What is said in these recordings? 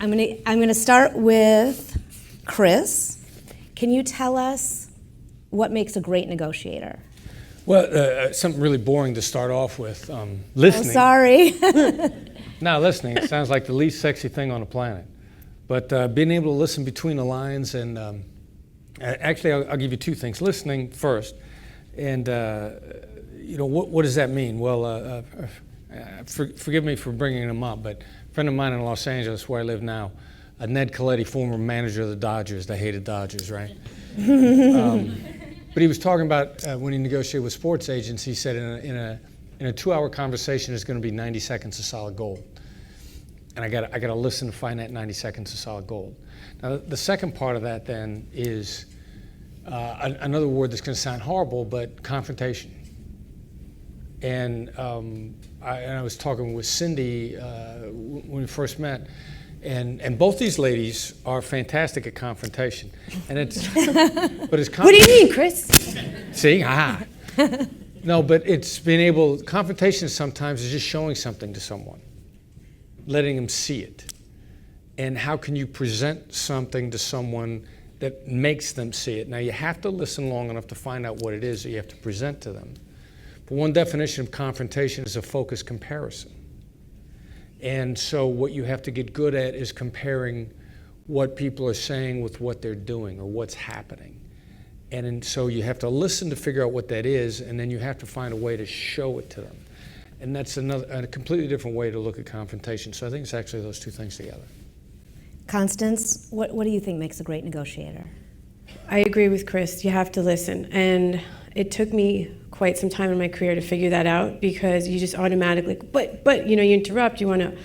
I'm gonna start with Chris. Can you tell us what makes a great negotiator? Well, something really boring to start off with. Listening. Oh, sorry. No, listening. It sounds like the least sexy thing on the planet. But being able to listen between the lines and actually, I'll give you two things. Listening first, and what does that mean? Well, forgive me for bringing them up, but a friend of mine in Los Angeles, where I live now, Ned Colletti, former manager of the Dodgers. They hated Dodgers, right? But he was talking about when he negotiated with sports agents. He said in a 2-hour conversation, there's going to be 90 seconds of solid gold, and I got to listen to find that 90 seconds of solid gold. Now, the second part of that then is another word that's going to sound horrible, but confrontation. And I was talking with Cindy when we first met, and both these ladies are fantastic at confrontation. And but it's What do you mean, Chris? See, no, but it's being able. Confrontation sometimes is just showing something to someone, letting them see it. And how can you present something to someone that makes them see it? Now, you have to listen long enough to find out what it is that you have to present to them. But one definition of confrontation is a focused comparison. And so what you have to get good at is comparing what people are saying with what they're doing or what's happening. So you have to listen to figure out what that is, and then you have to find a way to show it to them. And that's a completely different way to look at confrontation. So I think it's actually those two things together. Constance, what do you think makes a great negotiator? I agree with Chris. You have to listen. And it took me quite some time in my career to figure that out, because you just automatically, but you interrupt, you want to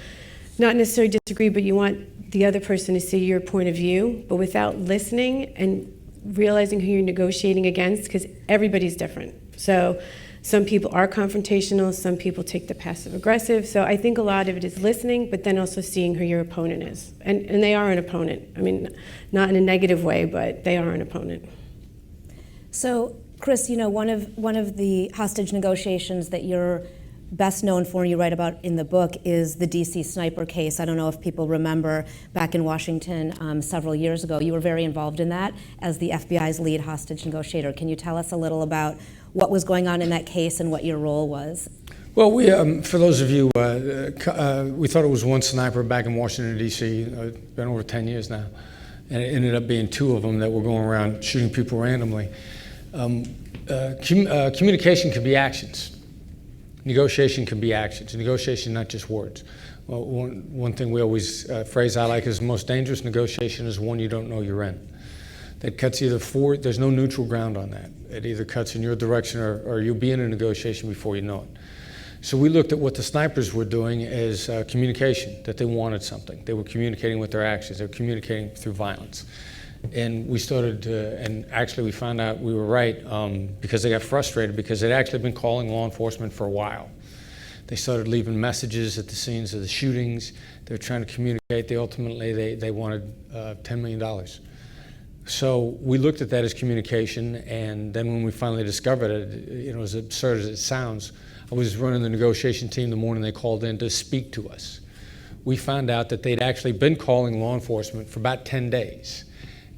not necessarily disagree, but you want the other person to see your point of view, but without listening and realizing who you're negotiating against, because everybody's different. So some people are confrontational, some people take the passive aggressive. So I think a lot of it is listening, but then also seeing who your opponent is. And they are an opponent. I mean, not in a negative way, but they are an opponent. So, Chris, one of the hostage negotiations that you're best known for, and you write about in the book, is the DC sniper case. I don't know if people remember back in Washington several years ago. You were very involved in that as the FBI's lead hostage negotiator. Can you tell us a little about what was going on in that case and what your role was? Well, we, for those of you, we thought it was one sniper back in Washington, D.C. It's been over 10 years now. And it ended up being two of them that were going around shooting people randomly. Communication can be actions. Negotiation can be actions. Negotiation, not just words. Well, one thing we always, phrase I like is, most dangerous negotiation is one you don't know you're in. That cuts either forward, there's no neutral ground on that. It either cuts in your direction or you'll be in a negotiation before you know it. So we looked at what the snipers were doing as communication, that they wanted something. They were communicating with their actions. They were communicating through violence. And we started and actually we found out we were right because they got frustrated, because they'd actually been calling law enforcement for a while. They started leaving messages at the scenes of the shootings. They were trying to communicate. They wanted $10 million. So we looked at that as communication, and then when we finally discovered it, as absurd as it sounds, I was running the negotiation team the morning they called in to speak to us. We found out that they'd actually been calling law enforcement for about 10 days.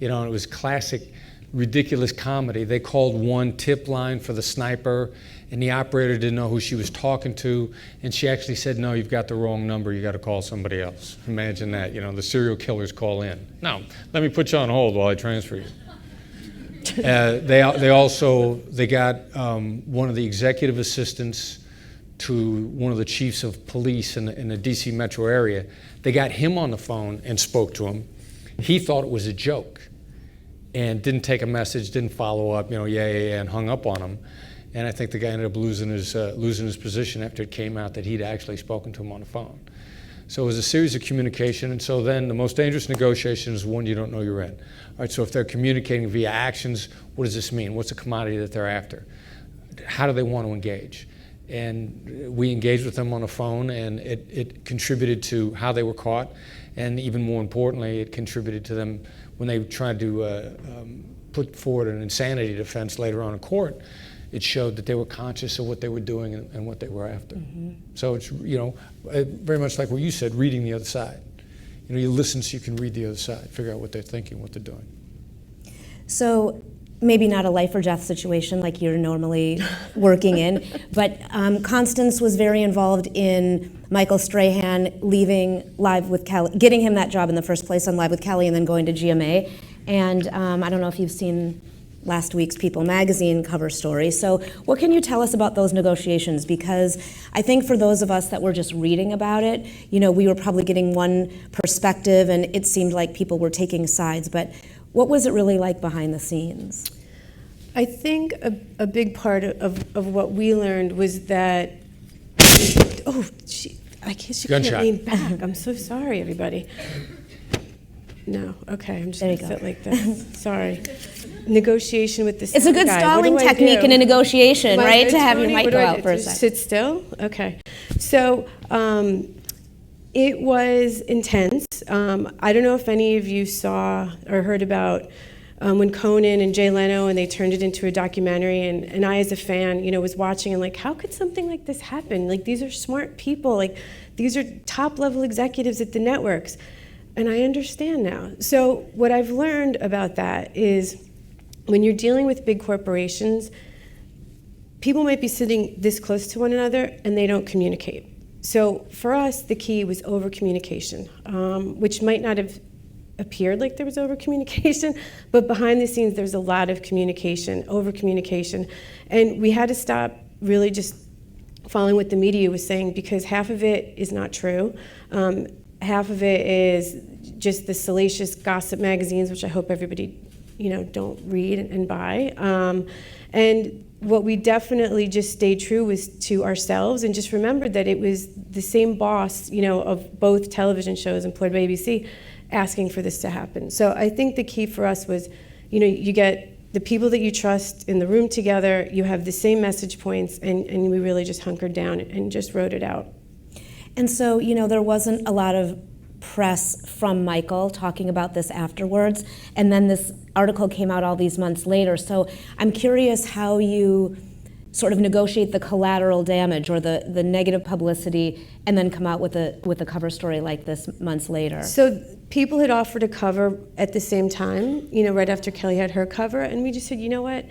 And it was classic, ridiculous comedy. They called one tip line for the sniper, and the operator didn't know who she was talking to, and she actually said, "No, you've got the wrong number. You got to call somebody else." Imagine that. The serial killers call in. "No, let me put you on hold while I transfer you." They got one of the executive assistants to one of the chiefs of police in the DC metro area. They got him on the phone and spoke to him. He thought it was a joke and didn't take a message, didn't follow up, and hung up on him. And I think the guy ended up losing his position after it came out that he'd actually spoken to him on the phone. So it was a series of communication, and so then the most dangerous negotiation is one you don't know you're in. All right, so if they're communicating via actions, what does this mean? What's the commodity that they're after? How do they want to engage? And we engaged with them on the phone, and it contributed to how they were caught, and even more importantly, it contributed to them when they tried to put forward an insanity defense later on in court. it showed that they were conscious of what they were doing and what they were after. So it's, very much like what you said, reading the other side. You listen so you can read the other side, figure out what they're thinking, what they're doing. So maybe not a life or death situation like you're normally working in, but Constance was very involved in Michael Strahan leaving Live with Kelly, getting him that job in the first place on Live with Kelly, and then going to GMA. And I don't know if you've seen last week's People magazine cover story. So what can you tell us about those negotiations? Because I think for those of us that were just reading about it, we were probably getting one perspective and it seemed like people were taking sides, but what was it really like behind the scenes? I think a big part of what we learned was that, I guess you can't lean back. I'm so sorry, everybody. No, okay, I'm just going to sit like this. Sorry. Negotiation with the It's a good stalling technique in a negotiation, right? To have your mic go out for a second. Sit still? Okay. So it was intense. I don't know if any of you saw or heard about when Conan and Jay Leno, and they turned it into a documentary, and I as a fan, was watching and like, how could something like this happen? Like, these are smart people. Like, these are top-level executives at the networks. And I understand now. So what I've learned about that is when you're dealing with big corporations, people might be sitting this close to one another and they don't communicate. So for us, the key was over-communication, which might not have appeared like there was over-communication, but behind the scenes there's a lot of communication, over-communication. And we had to stop really just following what the media was saying, because half of it is not true. Half of it is just the salacious gossip magazines, which I hope everybody, don't read and buy. And what we definitely just stayed true was to ourselves, and just remembered that it was the same boss, of both television shows employed by ABC, asking for this to happen. So I think the key for us was, you get the people that you trust in the room together, you have the same message points, and we really just hunkered down and just wrote it out. And so, there wasn't a lot of press from Michael talking about this afterwards, and then this article came out all these months later. So I'm curious how you sort of negotiate the collateral damage or the negative publicity, and then come out with a cover story like this months later. So people had offered a cover at the same time, right after Kelly had her cover, and we just said, you know what,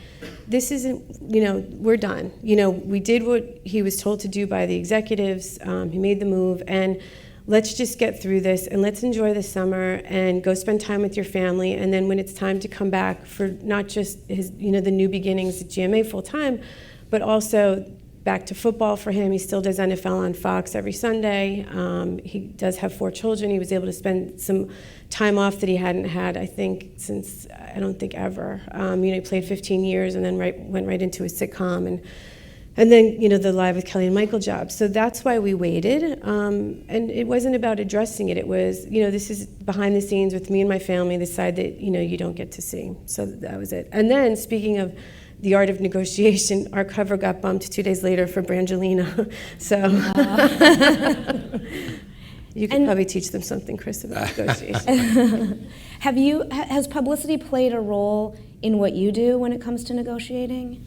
this isn't, we're done. We did what he was told to do by the executives. He made the move, and let's just get through this, and let's enjoy the summer and go spend time with your family. And then when it's time to come back for not just his, the new beginnings at GMA full time, but also back to football for him. He still does NFL on Fox every Sunday. He does have 4 children. He was able to spend some time off that he hadn't had, I think, since, I don't think ever. He played 15 years and then went right into a sitcom, and then, the Live with Kelly and Michael job. So that's why we waited. And it wasn't about addressing it. It was, this is behind the scenes with me and my family, the side that, you don't get to see. So that was it. And then, speaking of the art of negotiation, our cover got bumped 2 days later for Brangelina. So you could probably teach them something, Chris, about negotiation. Has publicity played a role in what you do when it comes to negotiating?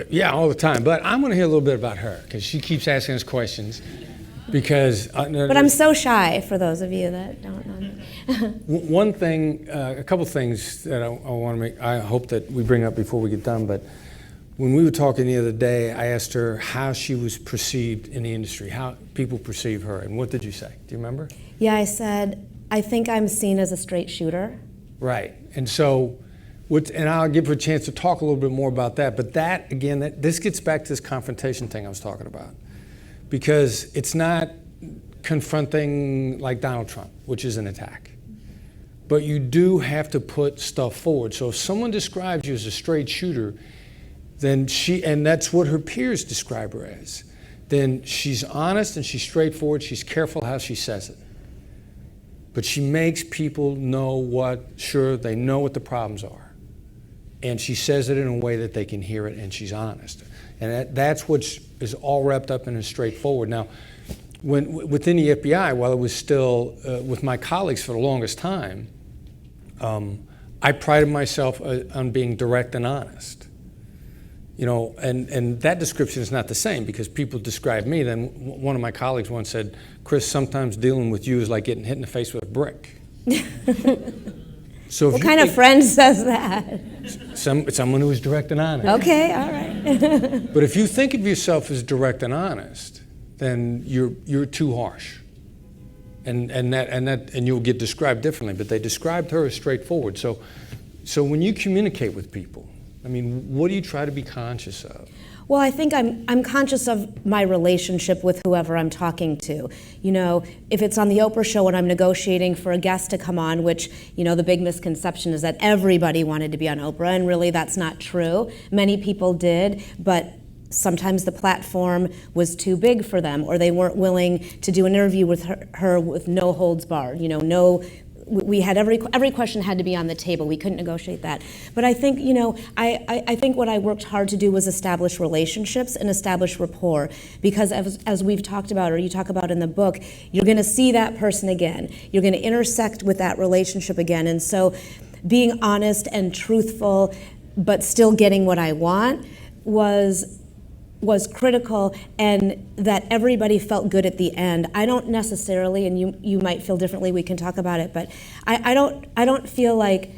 Yeah, all the time. But I'm going to hear a little bit about her, because she keeps asking us questions. Because, but I'm so shy, for those of you that don't know me. One thing, a couple things that I want to make, I hope that we bring up before we get done, but when we were talking the other day, I asked her how she was perceived in the industry, how people perceive her, and what did you say? Do you remember? Yeah, I said, I think I'm seen as a straight shooter. Right, and so, and I'll give her a chance to talk a little bit more about that, but that, again, this gets back to this confrontation thing I was talking about. Because it's not confronting like Donald Trump, which is an attack. But you do have to put stuff forward. So if someone describes you as a straight shooter, then and that's what her peers describe her as, then she's honest and she's straightforward, she's careful how she says it. But she makes people know they know what the problems are. And she says it in a way that they can hear it, and she's honest. And that's what is all wrapped up in a straightforward. Now, within the FBI, while it was still with my colleagues for the longest time, I prided myself on being direct and honest. And that description is not the same because people describe me. Then one of my colleagues once said, Chris, sometimes dealing with you is like getting hit in the face with a brick. So what kind of friend says that? Someone who is direct and honest. Okay, all right. But if you think of yourself as direct and honest, then you're too harsh. And you'll get described differently, but they described her as straightforward. So when you communicate with people, I mean, what do you try to be conscious of? Well, I think I'm conscious of my relationship with whoever I'm talking to. If it's on the Oprah show and I'm negotiating for a guest to come on, which, the big misconception is that everybody wanted to be on Oprah, and really that's not true. Many people did, but sometimes the platform was too big for them, or they weren't willing to do an interview with her with no holds barred. We had every question had to be on the table. We couldn't negotiate that. But I think, I think what I worked hard to do was establish relationships and establish rapport. Because as we've talked about, or you talk about in the book, you're going to see that person again. You're going to intersect with that relationship again. And so being honest and truthful, but still getting what I want was critical, and that everybody felt good at the end. I don't necessarily, and you might feel differently, we can talk about it, but I don't feel like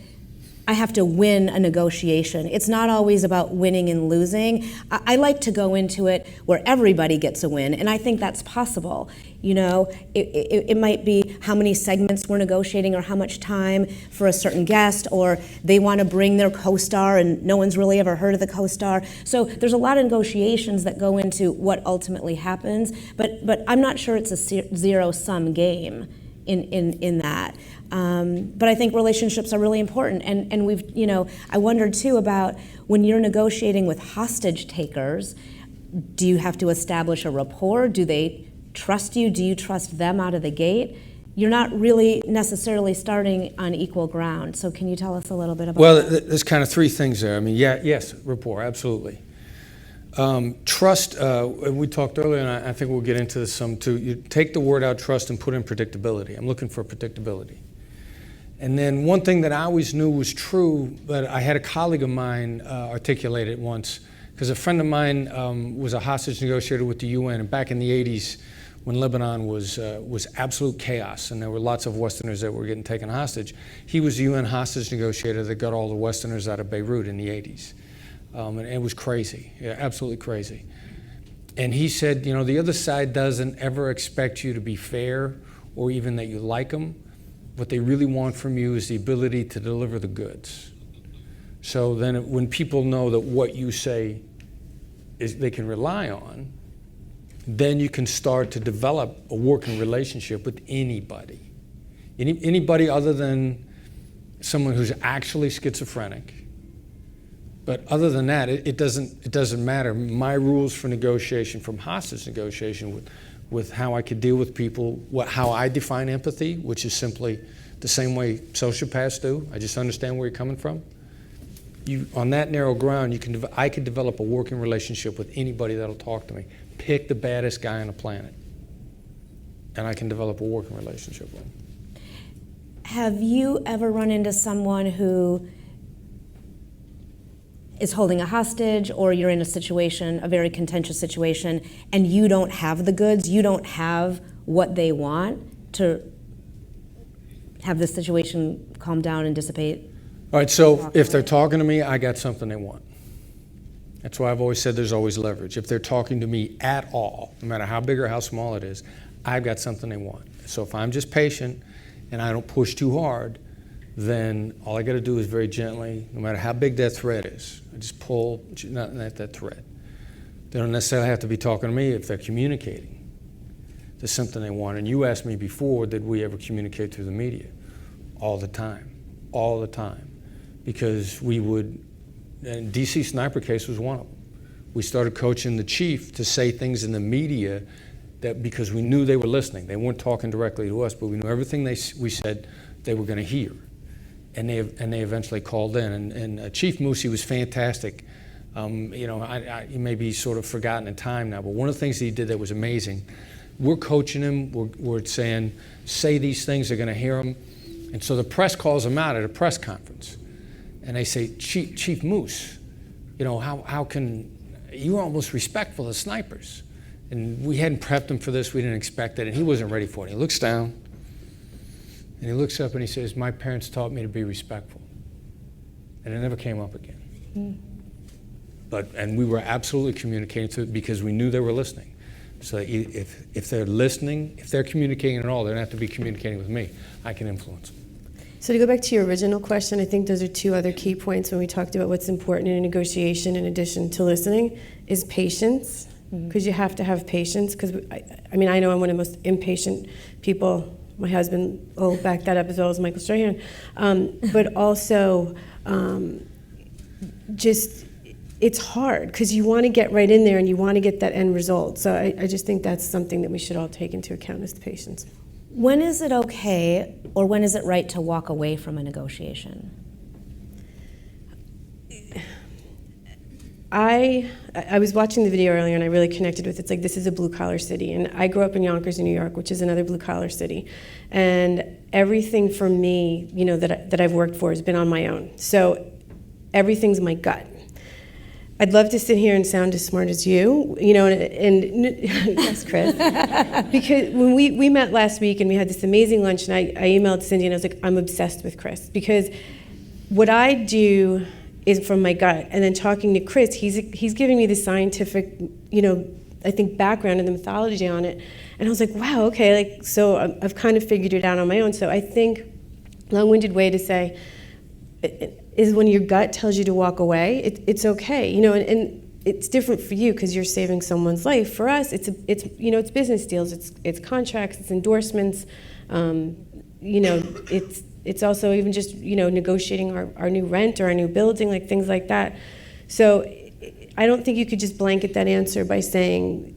I have to win a negotiation. It's not always about winning and losing. I like to go into it where everybody gets a win, and I think that's possible. It might be how many segments we're negotiating, or how much time for a certain guest, or they want to bring their co-star and no one's really ever heard of the co-star. So there's a lot of negotiations that go into what ultimately happens, but I'm not sure it's a zero-sum game in that. But I think relationships are really important, and we've, I wondered too about when you're negotiating with hostage takers, do you have to establish a rapport? Do they trust you? Do you trust them out of the gate? You're not really necessarily starting on equal ground. So can you tell us a little bit about that? Well, there's kind of three things there. I mean, yes, rapport, absolutely. Trust, we talked earlier, and I think we'll get into this some too. You take the word out, trust, and put in predictability. I'm looking for predictability. And then one thing that I always knew was true, but I had a colleague of mine articulate it once, because a friend of mine was a hostage negotiator with the UN, and back in the 80s, when Lebanon was absolute chaos, and there were lots of Westerners that were getting taken hostage, he was the UN hostage negotiator that got all the Westerners out of Beirut in the 80s. And it was crazy, absolutely crazy. And he said, the other side doesn't ever expect you to be fair or even that you like them. What they really want from you is the ability to deliver the goods. So then when people know that what you say is they can rely on, then you can start to develop a working relationship with anybody. Anybody other than someone who's actually schizophrenic. But other than that, it doesn't matter. My rules for negotiation, from hostage negotiation, with how I could deal with people, how I define empathy, which is simply the same way sociopaths do. I just understand where you're coming from. On that narrow ground, I could develop a working relationship with anybody that'll talk to me. Pick the baddest guy on the planet, and I can develop a working relationship with him. Have you ever run into someone who is holding a hostage, or you're in a very contentious situation, and you don't have the goods, you don't have what they want to have the situation calm down and dissipate? All right, so if they're talking to me, I got something they want. That's why I've always said there's always leverage. If they're talking to me at all, no matter how big or how small it is, I've got something they want. So if I'm just patient and I don't push too hard, then all I got to do is very gently, no matter how big that thread is, I just pull at that thread. They don't necessarily have to be talking to me if they're communicating. There's something they want. And you asked me before, did we ever communicate through the media? All the time. Because we would, and DC Sniper case was one of them. We started coaching the chief to say things in the media that because we knew they were listening. They weren't talking directly to us, but we knew everything we said they were going to hear. And they eventually called in. And Chief Moosey was fantastic. He may be sort of forgotten in time now, but one of the things he did that was amazing, we're coaching him, we're saying, say these things, they're going to hear them. And so the press calls him out at a press conference. And they say, Chief Moose, You know, how can, you were almost respectful of snipers. And we hadn't prepped him for this, we didn't expect it, and he wasn't ready for it. He looks down, and he looks up and he says, my parents taught me to be respectful. And it never came up again. And we were absolutely communicating to it because we knew they were listening. So if they're listening, if they're communicating at all, they don't have to be communicating with me. I can influence them. So to go back to your original question, I think those are two other key points when we talked about what's important in a negotiation in addition to listening, is patience, because you have to have patience, because I mean, I know I'm one of the most impatient people. My husband will back that up, as well as Michael Strahan. But also, just, it's hard, because you want to get right in there and you want to get that end result. So I just think that's something that we should all take into account, is the patience. When is it okay, or when is it right to walk away from a negotiation? I was watching the video earlier and I really connected with it. It's like, this is a blue-collar city. And I grew up in Yonkers, New York, which is another blue-collar city. And everything for me, you know, that I've worked for has been on my own. So everything's my gut. I'd love to sit here and sound as smart as you, you know, and yes, Chris. Because when we met last week and we had this amazing lunch, and I emailed Cindy and I was like, I'm obsessed with Chris, because what I do is from my gut. And then talking to Chris, he's giving me the scientific, you know, I think background and the mythology on it. And I was like, wow, okay, like, so I've kind of figured it out on my own. So I think, long-winded way to say, is when your gut tells you to walk away, it's okay, you know, and it's different for you because you're saving someone's life. For us, it's you know, it's business deals, it's contracts, it's endorsements, you know, it's also even just, you know, negotiating our new rent or our new building, like things like that. So I don't think you could just blanket that answer by saying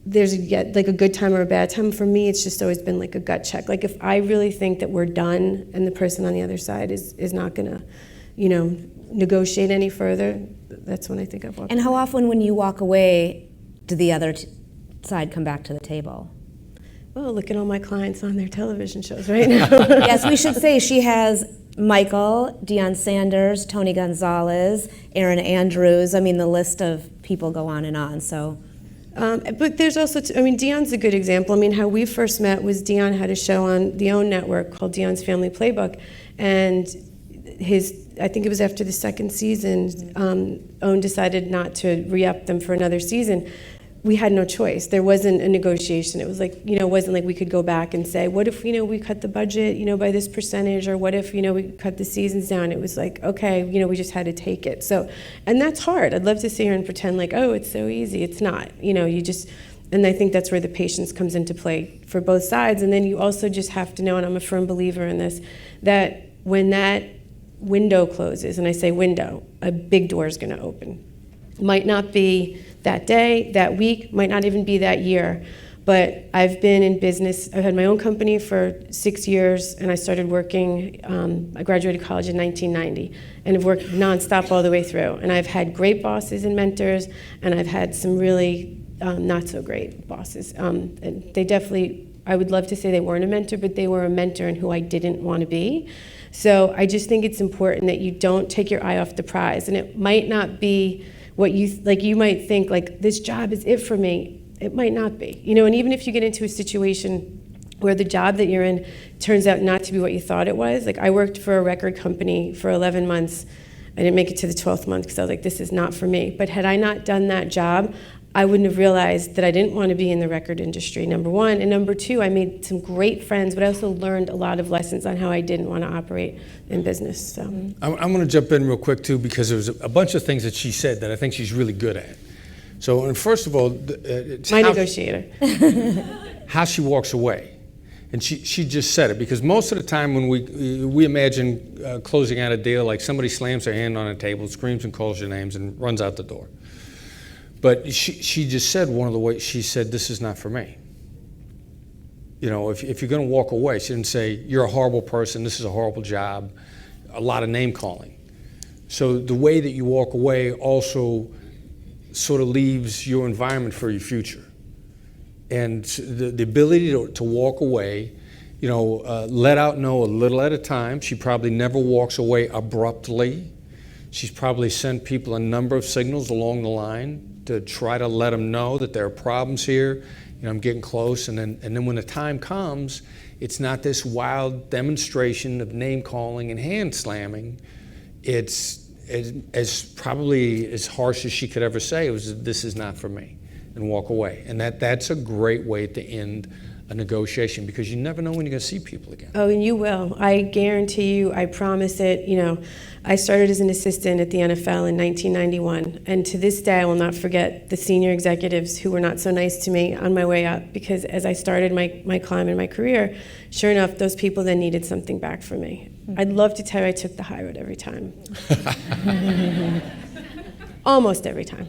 there's like a good time or a bad time. For me, it's just always been like a gut check. Like, if I really think that we're done and the person on the other side is not gonna, you know, negotiate any further, that's when I think I've walked away. And how often when you walk away, do the other side come back to the table? Well, look at all my clients on their television shows right now. Yes, we should say she has Michael, Deion Sanders, Tony Gonzalez, Aaron Andrews. I mean, the list of people go on and on, so. But there's also, I mean, Deion's a good example. I mean, how we first met was Deion had a show on the OWN network called Deion's Family Playbook, and I think it was after the second season, OWN decided not to re-up them for another season. We had no choice. There wasn't a negotiation. It was like, you know, it wasn't like we could go back and say, what if, you know, we cut the budget, you know, by this percentage, or what if, you know, we cut the seasons down. It was like, okay, you know, we just had to take it. So, and that's hard. I'd love to sit here and pretend like, oh, it's so easy. It's not. You know, you just, and I think that's where the patience comes into play for both sides. And then you also just have to know, and I'm a firm believer in this, that when that window closes, and I say window, a big door is going to open. Might not be that day, that week, might not even be that year. But I've been in business. I've had my own company for 6 years, and I started working, I graduated college in 1990, and I've worked nonstop all the way through. And I've had great bosses and mentors, and I've had some really not so great bosses. And they definitely, I would love to say they weren't a mentor, but they were a mentor in who I didn't want to be. So I just think it's important that you don't take your eye off the prize. And it might not be what you, like, you might think, like, this job is it for me. It might not be. You know, and even if you get into a situation where the job that you're in turns out not to be what you thought it was. Like, I worked for a record company for 11 months. I didn't make it to the 12th month because I was like, this is not for me. But had I not done that job, I wouldn't have realized that I didn't want to be in the record industry, number one. And number two, I made some great friends, but I also learned a lot of lessons on how I didn't want to operate in business. So I'm going to jump in real quick, too, because there was a bunch of things that she said that I think she's really good at. So, and first of all, it's my negotiator. How she walks away. And she just said it, because most of the time when we imagine closing out a deal, like somebody slams their hand on a table, screams and calls your names, and runs out the door. But she just said one of the ways, she said, this is not for me. You know, if you're going to walk away, she didn't say, you're a horrible person, this is a horrible job, a lot of name calling. So the way that you walk away also sort of leaves your environment for your future. And the ability to walk away, you know, let out no a little at a time. She probably never walks away abruptly. She's probably sent people a number of signals along the line to try to let them know that there are problems here. I'm getting close, and then when the time comes, it's not this wild demonstration of name calling and hand slamming. It's as probably as harsh as she could ever say. It was, "This is not for me," and walk away. And that's a great way to end a negotiation, because you never know when you're going to see people again. Oh, and you will. I guarantee you, I promise it. I started as an assistant at the NFL in 1991, and to this day I will not forget the senior executives who were not so nice to me on my way up, because as I started my climb in my career, sure enough, those people then needed something back from me. I'd love to tell you I took the high road every time. Almost every time.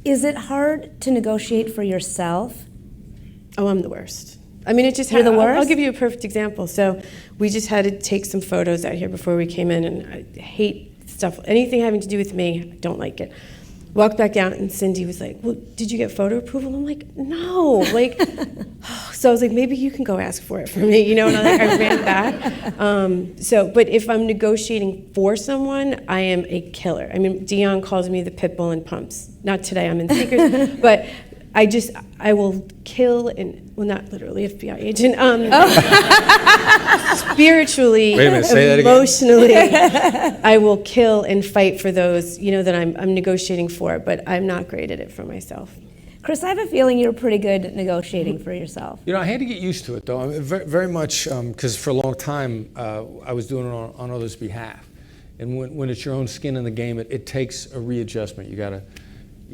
Is it hard to negotiate for yourself? Oh, I'm the worst. I mean, it just You're the worst? I'll give you a perfect example. So we just had to take some photos out here before we came in, and I hate stuff, anything having to do with me, I don't like it. Walked back out, and Cindy was like, "Well, did you get photo approval?" I'm like, "No." So I was like, "Maybe you can go ask for it for me," and I ran back. But if I'm negotiating for someone, I am a killer. I mean, Dion calls me the pit bull in pumps. Not today, I'm in sneakers, but I will kill, not literally, FBI agent, spiritually, Wait a minute, say that again. emotionally, I will kill and fight for those, that I'm negotiating for, but I'm not great at it for myself. Chris, I have a feeling you're pretty good at negotiating for yourself. I had to get used to it, though. I mean, very much, because for a long time, I was doing it on others' behalf. And when it's your own skin in the game, it takes a readjustment.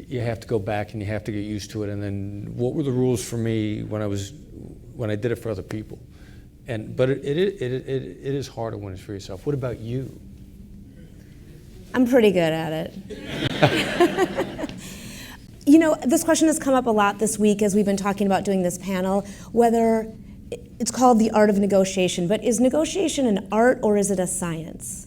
You have to go back and you have to get used to it. And then, what were the rules for me when I did it for other people? But it is harder when it's for yourself. What about you? I'm pretty good at it. This question has come up a lot this week as we've been talking about doing this panel, whether it's called the art of negotiation, but is negotiation an art or is it a science?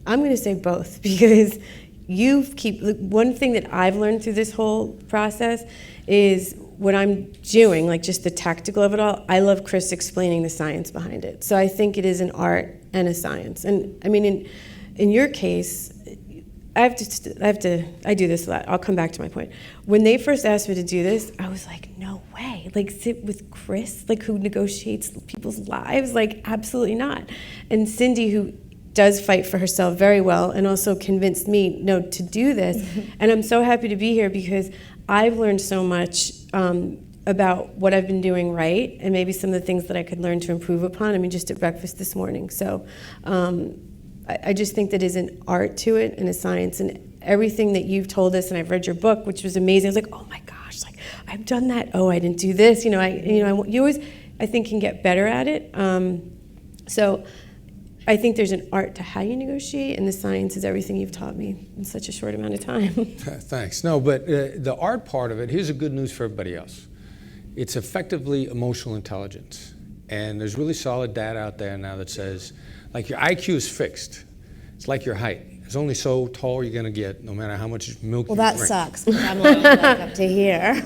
I'm going to say both, because one thing that I've learned through this whole process is what I'm doing, like just the tactical of it all. I love Chris explaining the science behind it. So I think it is an art and a science. And I mean, in your case, I do this a lot. I'll come back to my point. When they first asked me to do this, I was like, no way. Like, sit with Chris, who negotiates people's lives? Absolutely not. And Cindy, who does fight for herself very well, and also convinced me to do this. And I'm so happy to be here, because I've learned so much about what I've been doing right, and maybe some of the things that I could learn to improve upon. I mean, just at breakfast this morning. So I just think that is an art to it and a science. And everything that you've told us, and I've read your book, which was amazing. I was like, oh my gosh, I've done that. Oh, I didn't do this. You always, I think, can get better at it. So I think there's an art to how you negotiate, and the science is everything you've taught me in such a short amount of time. Thanks. No, but the art part of it, here's the good news for everybody else. It's effectively emotional intelligence. And there's really solid data out there now that says, your IQ is fixed. It's like your height. It's only so tall you're going to get, no matter how much milk you drink. Well, that sucks, because I'm only up to here.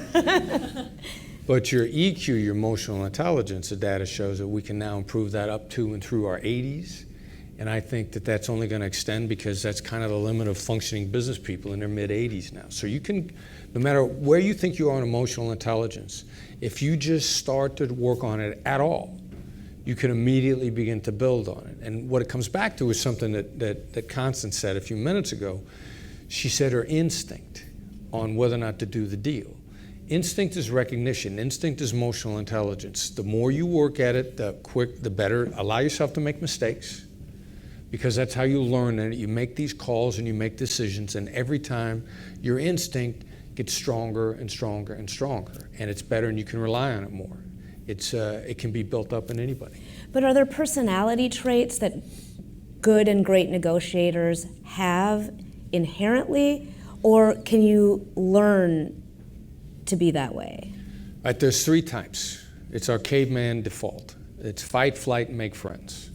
But your EQ, your emotional intelligence, the data shows that we can now improve that up to and through our 80s. And I think that that's only going to extend, because that's kind of the limit of functioning business people in their mid-80s now. So you can, no matter where you think you are in emotional intelligence, if you just start to work on it at all, you can immediately begin to build on it. And what it comes back to is something that Constance said a few minutes ago. She said her instinct on whether or not to do the deal. Instinct is recognition. Instinct is emotional intelligence. The more you work at it, the better. Allow yourself to make mistakes, because that's how you learn. And you make these calls and you make decisions, and every time your instinct gets stronger and stronger and stronger, and it's better, and you can rely on it more. It can be built up in anybody. But are there personality traits that good and great negotiators have inherently, or can you learn to be that way? Right, there's 3 types. It's our caveman default. It's fight, flight, and make friends.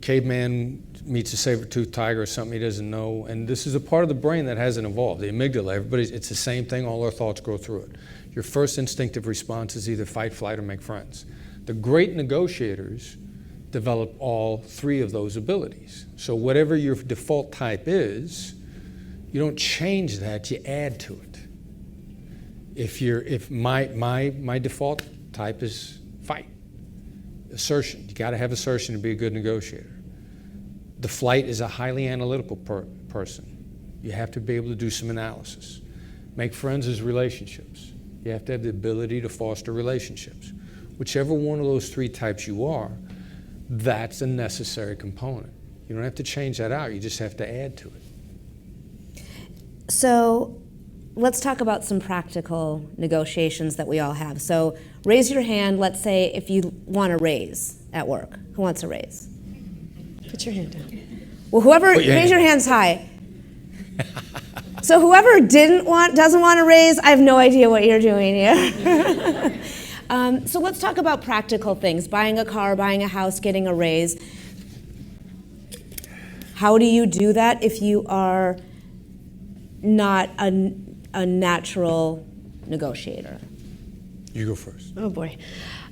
Caveman meets a saber-toothed tiger or something he doesn't know, and this is a part of the brain that hasn't evolved. The amygdala, it's the same thing. All our thoughts go through it. Your first instinctive response is either fight, flight, or make friends. The great negotiators develop all three of those abilities. So whatever your default type is, you don't change that, you add to it. If my default type is fight, assertion. You got to have assertion to be a good negotiator. The flight is a highly analytical person. You have to be able to do some analysis. Make friends is relationships. You have to have the ability to foster relationships. Whichever one of those three types you are, that's a necessary component. You don't have to change that out, you just have to add to it. So let's talk about some practical negotiations that we all have. So raise your hand, let's say if you want a raise at work. Who wants a raise? Put your hand down. Well, whoever, raise your hands high. So whoever doesn't want a raise, I have no idea what you're doing here. So let's talk about practical things, buying a car, buying a house, getting a raise. How do you do that if you are not a natural negotiator? You go first. Oh boy.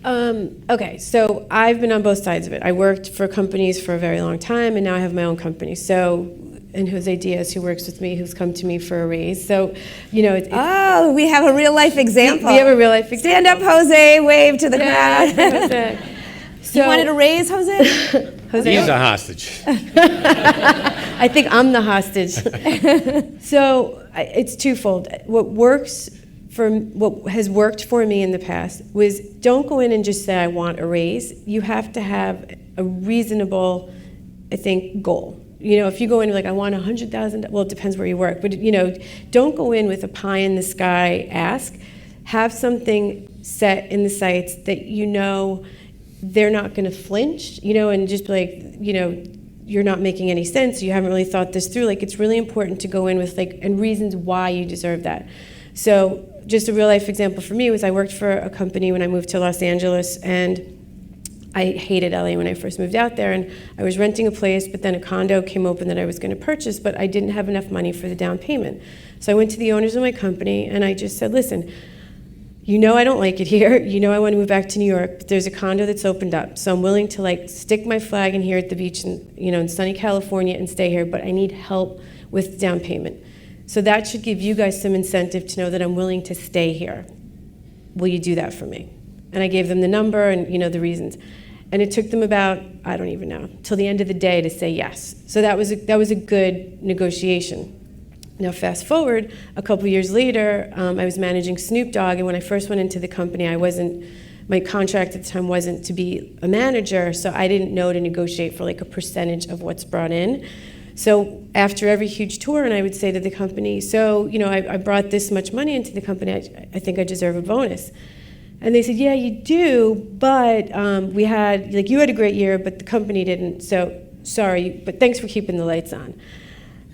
Okay, so I've been on both sides of it. I worked for companies for a very long time, and now I have my own company. So, and Jose Diaz, who works with me, who's come to me for a raise. So, you know, oh, we have a real life example. We have a real life example. Stand up, Jose. Wave to the crowd. Jose. So, you wanted a raise, Jose? Jose? He's a hostage. I think I'm the hostage. So it's twofold. What has worked for me in the past was don't go in and just say I want a raise. You have to have a reasonable, I think, goal. You know, if you go in like I want $100,000, well, it depends where you work, but you know, don't go in with a pie in the sky ask. Have something set in the sights that you know they're not going to flinch, you know, and just be like, you know, you're not making any sense. You haven't really thought this through. Like, it's really important to go in with like and reasons why you deserve that. So just a real life example for me was I worked for a company when I moved to Los Angeles, and I hated LA when I first moved out there, and I was renting a place, but then a condo came open that I was going to purchase, but I didn't have enough money for the down payment. So I went to the owners of my company, and I just said, listen, you know I don't like it here, you know I want to move back to New York, but there's a condo that's opened up, so I'm willing to like stick my flag in here at the beach in, you know, in sunny California and stay here, but I need help with the down payment. So that should give you guys some incentive to know that I'm willing to stay here. Will you do that for me? And I gave them the number and, you know, the reasons. And it took them about, I don't even know, till the end of the day to say yes. So that was a good negotiation. Now fast forward, a couple years later, I was managing Snoop Dogg, and when I first went into the company, my contract at the time wasn't to be a manager, so I didn't know to negotiate for like a percentage of what's brought in. So after every huge tour, and I would say to the company, so, you know, I brought this much money into the company, I think I deserve a bonus. And they said, yeah, you do, but we had, like, you had a great year, but the company didn't, so sorry, but thanks for keeping the lights on.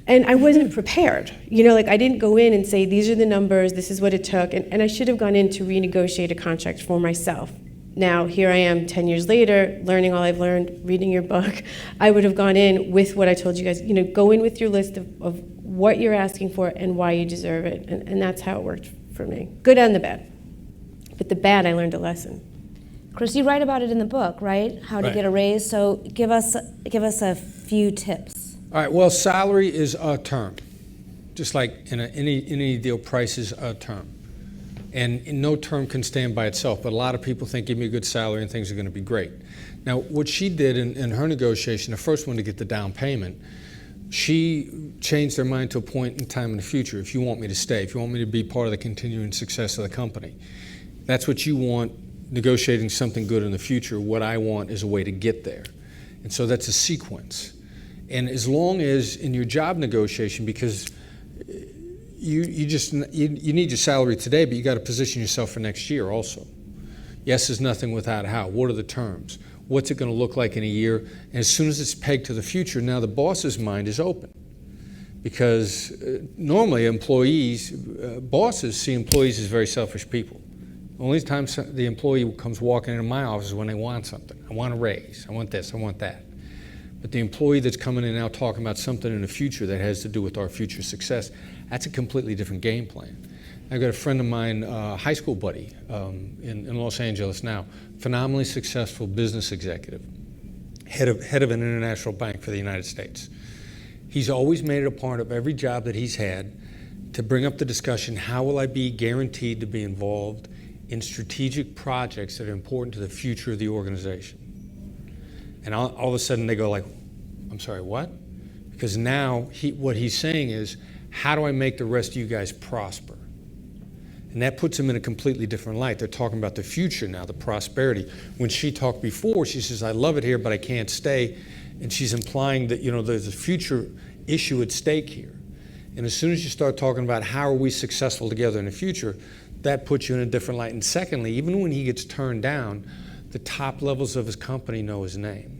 And I wasn't prepared. You know, like, I didn't go in and say, these are the numbers, this is what it took, and I should have gone in to renegotiate a contract for myself. Now, here I am 10 years later, learning all I've learned, reading your book. I would have gone in with what I told you guys, you know, go in with your list of what you're asking for and why you deserve it, and that's how it worked for me, good and the bad. But the bad, I learned a lesson. Chris, you write about it in the book, right? How to get a raise. So give us a few tips. All right. Well, salary is a term, just like in any deal. Price is a term, and no term can stand by itself. But a lot of people think, give me a good salary and things are going to be great. Now, what she did in her negotiation, the first one to get the down payment, she changed her mind to a point in time in the future. If you want me to stay, if you want me to be part of the continuing success of the company. That's what you want, negotiating something good in the future. What I want is a way to get there. And so that's a sequence. And as long as in your job negotiation, because you need your salary today, but you got to position yourself for next year also. Yes is nothing without how. What are the terms? What's it going to look like in a year? And as soon as it's pegged to the future, now the boss's mind is open. Because normally bosses see employees as very selfish people. The only time the employee comes walking into my office is when they want something. I want a raise, I want this, I want that. But the employee that's coming in now talking about something in the future that has to do with our future success, that's a completely different game plan. I've got a friend of mine, high school buddy in Los Angeles now, phenomenally successful business executive. head of an international bank for the United States. He's always made it a part of every job that he's had to bring up the discussion, how will I be guaranteed to be involved in strategic projects that are important to the future of the organization? And all of a sudden they go like, I'm sorry, what? Because now what he's saying is, how do I make the rest of you guys prosper? And that puts them in a completely different light. They're talking about the future now, the prosperity. When she talked before, she says, I love it here, but I can't stay. And she's implying that, there's a future issue at stake here. And as soon as you start talking about how are we successful together in the future, that puts you in a different light. And secondly, even when he gets turned down, the top levels of his company know his name.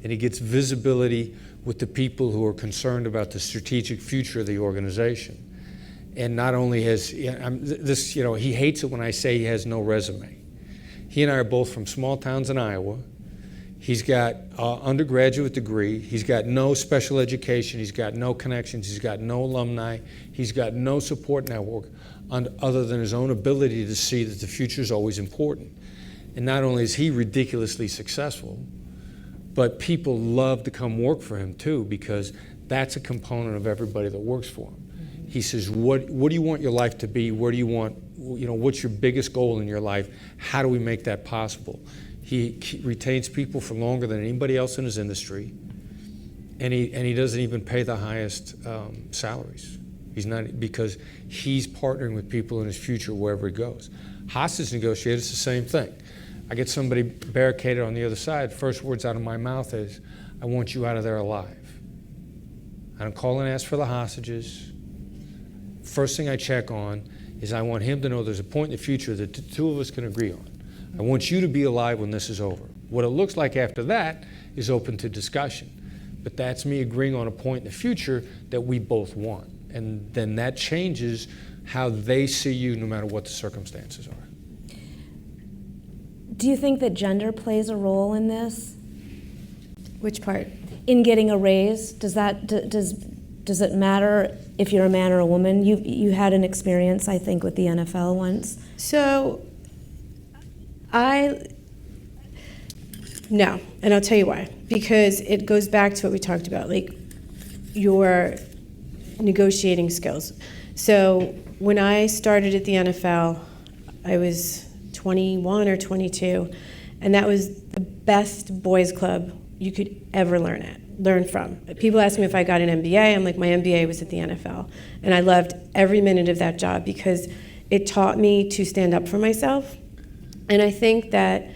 And he gets visibility with the people who are concerned about the strategic future of the organization. And not only has he hates it when I say he has no resume. He and I are both from small towns in Iowa. He's got an undergraduate degree. He's got no special education. He's got no connections. He's got no alumni. He's got no support network other than his own ability to see that the future is always important. And not only is he ridiculously successful, but people love to come work for him too, because that's a component of everybody that works for him. He says, what do you want your life to be? Where do you want, what's your biggest goal in your life? How do we make that possible? He retains people for longer than anybody else in his industry, and he doesn't even pay the highest salaries. He's not, because he's partnering with people in his future wherever he goes. Hostage negotiators, the same thing. I get somebody barricaded on the other side, first words out of my mouth is, I want you out of there alive. I don't call and ask for the hostages. First thing I check on is I want him to know there's a point in the future that the two of us can agree on. I want you to be alive when this is over. What it looks like after that is open to discussion. But that's me agreeing on a point in the future that we both want. And then that changes how they see you no matter what the circumstances are. Do you think that gender plays a role in this? Which part? In getting a raise? Does it matter if you're a man or a woman? You had an experience, I think, with the NFL once. So, no, and I'll tell you why. Because it goes back to what we talked about, like your negotiating skills. So when I started at the NFL, I was 21 or 22, and that was the best boys club you could ever learn from. People ask me if I got an MBA. I'm like, my MBA was at the NFL. And I loved every minute of that job because it taught me to stand up for myself. And I think that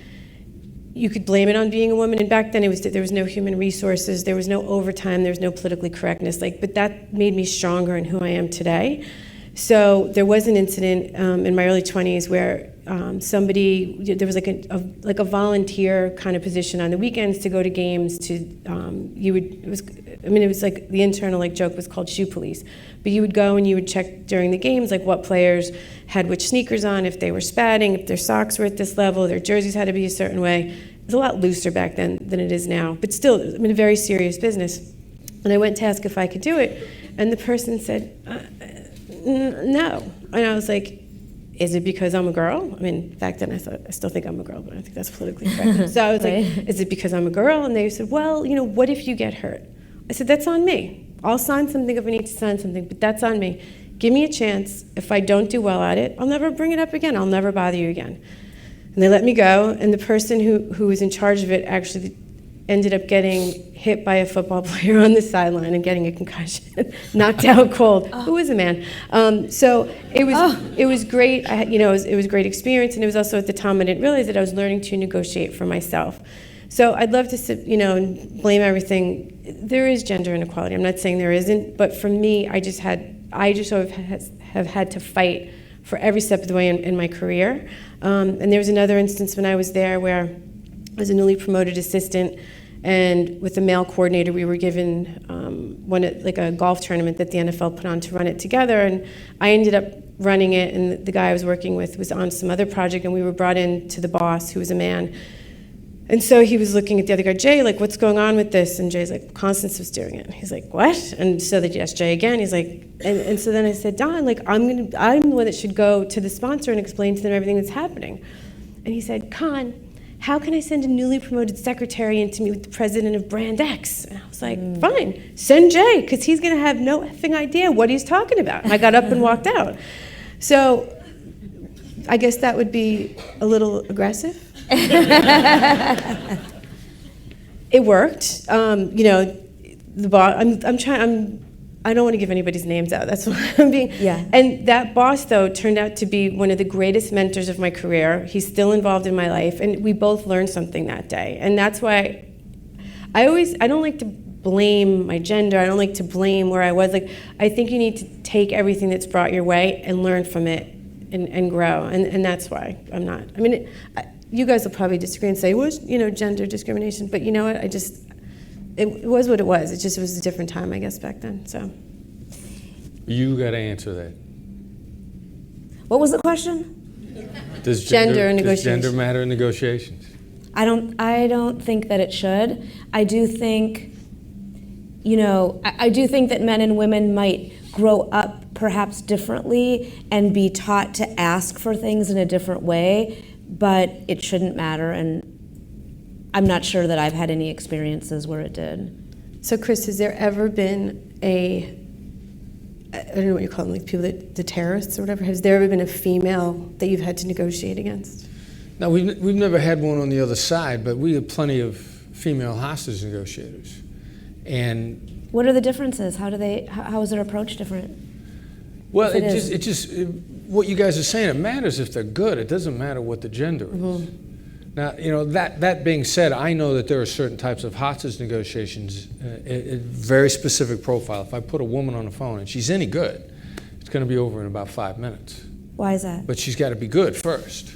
you could blame it on being a woman. And back then there was no human resources, there was no overtime, there was no politically correctness. But that made me stronger in who I am today. So there was an incident in my early 20s where there was like a volunteer kind of position on the weekends to go to games it was like the internal joke was called shoe police. But you would go and you would check during the games what players had which sneakers on, if they were spatting, if their socks were at this level, their jerseys had to be a certain way. It was a lot looser back then than it is now, but still, a very serious business. And I went to ask if I could do it, and the person said, no. And I was like, is it because I'm a girl? Back then I still think I'm a girl, but I think that's politically correct. So I was like, is it because I'm a girl? And they said, well, what if you get hurt? I said, that's on me. I'll sign something if I need to sign something, but that's on me. Give me a chance. If I don't do well at it, I'll never bring it up again. I'll never bother you again. And they let me go, and the person who was in charge of it actually ended up getting hit by a football player on the sideline and getting a concussion, knocked out cold. Who was a man? So it was great. It was a great experience, and it was also at the time I didn't realize that I was learning to negotiate for myself. So I'd love to sit, and blame everything. There is gender inequality. I'm not saying there isn't, but for me, I just sort of have had to fight for every step of the way in my career. And there was another instance when I was there where I was a newly promoted assistant, and with the male coordinator, we were given a golf tournament that the NFL put on to run it together, and I ended up running it, and the guy I was working with was on some other project, and we were brought in to the boss, who was a man. And so he was looking at the other guy, Jay, what's going on with this? And Jay's like, Constance was doing it. He's like, what? And so they asked Jay again. He's like, and so then I said, Don, I'm the one that should go to the sponsor and explain to them everything that's happening. And he said, Con, how can I send a newly promoted secretary in to meet with the president of brand X? And I was like, fine, send Jay, because he's going to have no effing idea what he's talking about. And I got up and walked out. So I guess that would be a little aggressive. It worked. You know, the boss, I don't want to give anybody's names out. That's why I'm being. Yeah. And that boss, though, turned out to be one of the greatest mentors of my career. He's still involved in my life, and we both learned something that day. And that's why I don't like to blame my gender. I don't like to blame where I was. Like, I think you need to take everything that's brought your way and learn from it and grow. And that's why I'm not. I mean, you guys will probably disagree and say it was, you know, gender discrimination. But you know what? It was what it was. It was a different time, I guess, back then. So. You got to answer that. What was the question? Does Gender in does negotiations. gender matter in negotiations? I don't think that it should. I do think, you know, I do think that men and women might grow up perhaps differently and be taught to ask for things in a different way, but it shouldn't matter, and I'm not sure that I've had any experiences where it did. So, Chris, has there ever been I don't know what you call them, like people the terrorists or whatever, has there ever been a female that you've had to negotiate against? No, we've never had one on the other side, but we have plenty of female hostage negotiators. And What are the differences? How is their approach different? well, If what you guys are saying, it matters if they're good. It doesn't matter what the gender is. Now, you know, that being said, I know that there are certain types of hostage negotiations, a very specific profile. If I put a woman on the phone and she's any good, it's going to be over in about 5 minutes. Why is that? But she's got to be good first,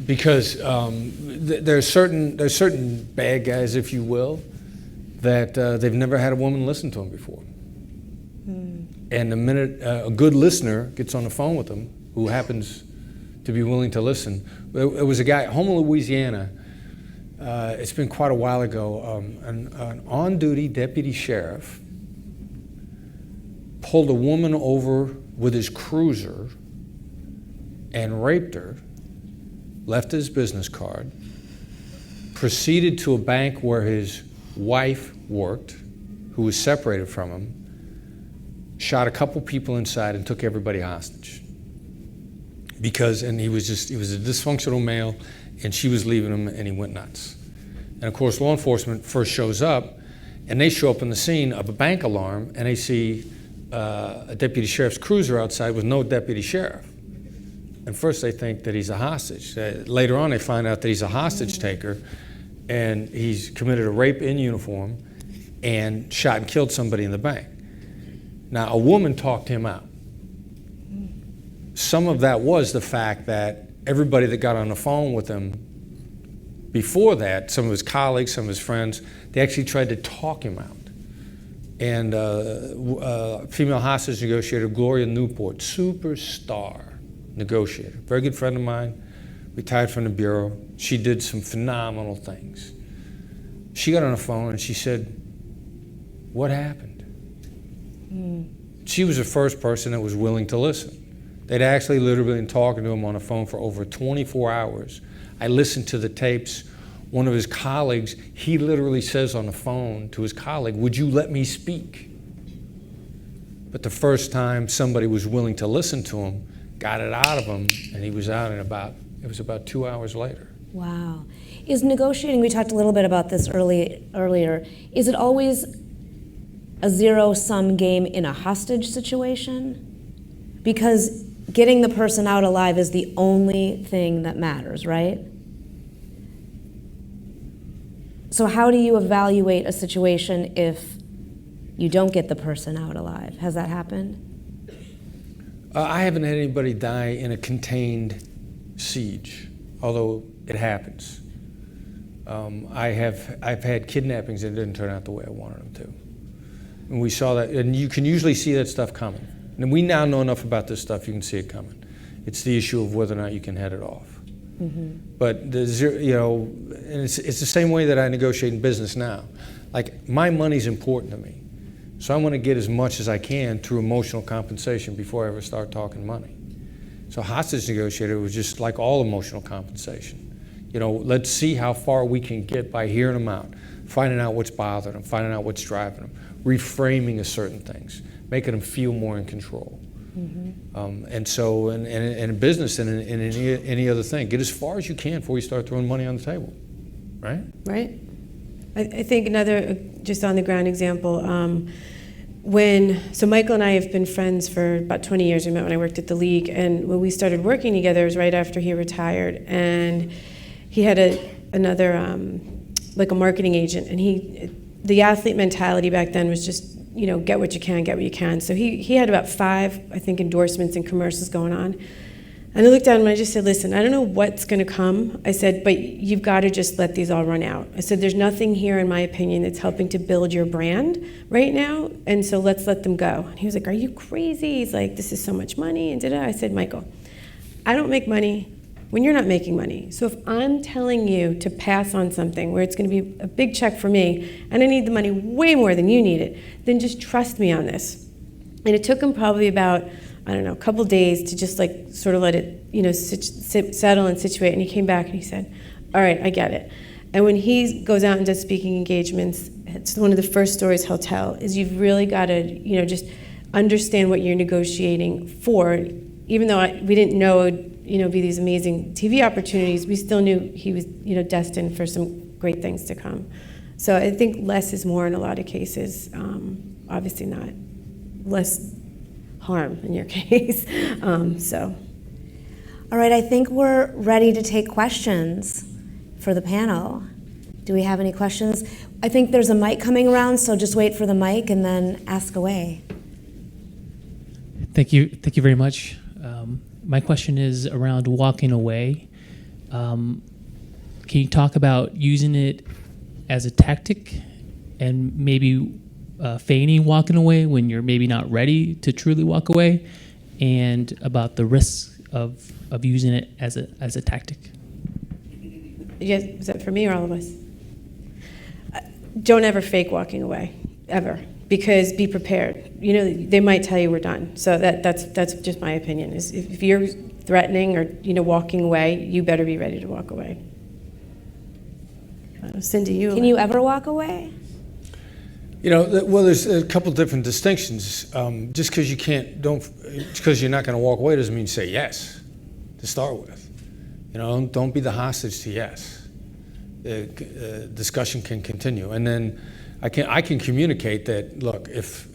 because there's certain bad guys, if you will, that they've never had a woman listen to them before. And the minute a good listener gets on the phone with them, who happens to be willing to listen. It was a guy at home in Louisiana. It's been quite a while ago. An on-duty deputy sheriff pulled a woman over with his cruiser and raped her, left his business card, proceeded to a bank where his wife worked, who was separated from him, shot a couple people inside and took everybody hostage. He was a dysfunctional male, and she was leaving him, and he went nuts. And of course, law enforcement first shows up, and they show up on the scene of a bank alarm, and they see a deputy sheriff's cruiser outside with no deputy sheriff. And first they think that he's a hostage. Later on, they find out that he's a hostage taker, and he's committed a rape in uniform and shot and killed somebody in the bank. Now, a woman talked him out. Some of that was the fact that everybody that got on the phone with him before that, some of his colleagues, some of his friends, they actually tried to talk him out. And female hostage negotiator, Gloria Newport, superstar negotiator, very good friend of mine, retired from the Bureau. She did some phenomenal things. She got on the phone and she said, "What happened?" She was the first person that was willing to listen. They'd actually literally been talking to him on the phone for over 24 hours. I listened to the tapes. One of his colleagues, he literally says on the phone to his colleague, "Would you let me speak?" But the first time somebody was willing to listen to him, got it out of him, and he was out in about 2 hours later. Wow. Is negotiating, we talked a little bit about this earlier, is it always a zero-sum game in a hostage situation? Because getting the person out alive is the only thing that matters, right? So how do you evaluate a situation if you don't get the person out alive? Has that happened? I haven't had anybody die in a contained siege, although it happens. I've had kidnappings that didn't turn out the way I wanted them to. And we saw that, and you can usually see that stuff coming. And we now know enough about this stuff, you can see it coming. It's the issue of whether or not you can head it off. But and it's the same way that I negotiate in business now. Like, my money's important to me. So I want to get as much as I can through emotional compensation before I ever start talking money. So hostage negotiator was just like all emotional compensation. Let's see how far we can get by hearing them out, finding out what's bothering them, finding out what's driving them, reframing a certain things, making them feel more in control. And so in business and in any other thing, get as far as you can before you start throwing money on the table, right? Right. I think another, just on the ground example, so Michael and I have been friends for about 20 years. We met when I worked at the League, and when we started working together, it was right after he retired, and he had another like a marketing agent, and the athlete mentality back then was just, get what you can. So he had about 5, I think, endorsements and commercials going on. And I looked at him and I just said, listen, I don't know what's going to come. I said, but you've got to just let these all run out. I said, there's nothing here, in my opinion, that's helping to build your brand right now, and so let's let them go. And he was like, are you crazy? He's like, this is so much money, and I said, Michael, I don't make money when you're not making money. So if I'm telling you to pass on something where it's going to be a big check for me, and I need the money way more than you need it, then just trust me on this. And it took him probably about, a couple days to just sort of let it, settle and situate. And he came back and he said, all right, I get it. And when he goes out and does speaking engagements, it's one of the first stories he'll tell is you've really got to, just understand what you're negotiating for. Even though we didn't know it would, be these amazing TV opportunities, we still knew he was, destined for some great things to come. So I think less is more in a lot of cases. Obviously not less harm in your case. All right, I think we're ready to take questions for the panel. Do we have any questions? I think there's a mic coming around, so just wait for the mic and then ask away. Thank you very much. My question is around walking away. Can you talk about using it as a tactic and maybe feigning walking away when you're maybe not ready to truly walk away, and about the risks of using it as a tactic? Yes, is that for me or all of us? Don't ever fake walking away, ever. Because be prepared. They might tell you we're done. So that's just my opinion. Is if you're threatening or walking away, you better be ready to walk away. Cindy, Can you ever walk away? Well, there's a couple different distinctions. Just because you're not going to walk away doesn't mean say yes to start with. Don't be the hostage to yes. Discussion can continue, and then I can communicate that. Look, if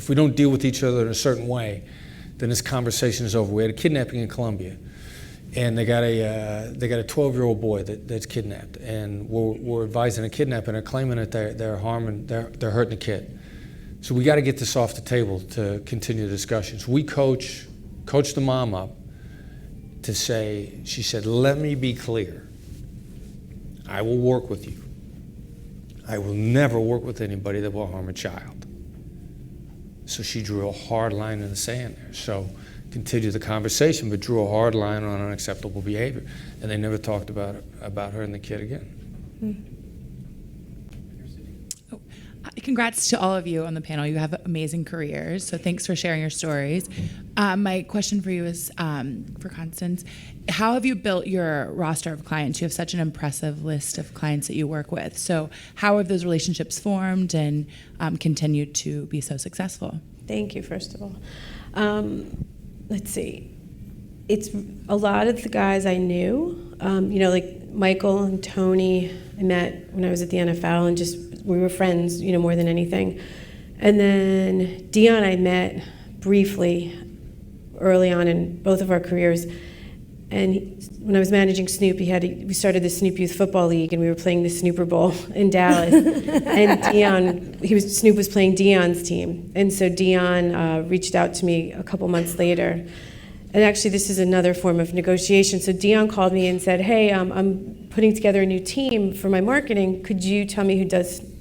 we don't deal with each other in a certain way, then this conversation is over. We had a kidnapping in Colombia, and they got a 12-year-old boy that's kidnapped, and we're advising a kidnapper and claiming that they're hurting the kid. So we got to get this off the table to continue the discussions. We coach the mom up to say, she said, let me be clear. I will work with you. I will never work with anybody that will harm a child. So she drew a hard line in the sand there. So continued the conversation, but drew a hard line on unacceptable behavior. And they never talked about her and the kid again. Congrats to all of you on the panel. You have amazing careers, so thanks for sharing your stories. My question for you is, for Constance, how have you built your roster of clients? You have such an impressive list of clients that you work with. So how have those relationships formed and continued to be so successful? Thank you, first of all. Let's see. It's a lot of the guys I knew, like Michael and Tony, I met when I was at the NFL, and we were friends, more than anything. And then Dion I met briefly early on in both of our careers. And when I was managing Snoop, we started the Snoop Youth Football League, and we were playing the Snooper Bowl in Dallas. And Snoop was playing Dion's team. And so Dion reached out to me a couple months later. And actually, this is another form of negotiation. So Dion called me and said, hey, I'm putting together a new team for my marketing. Could you tell me who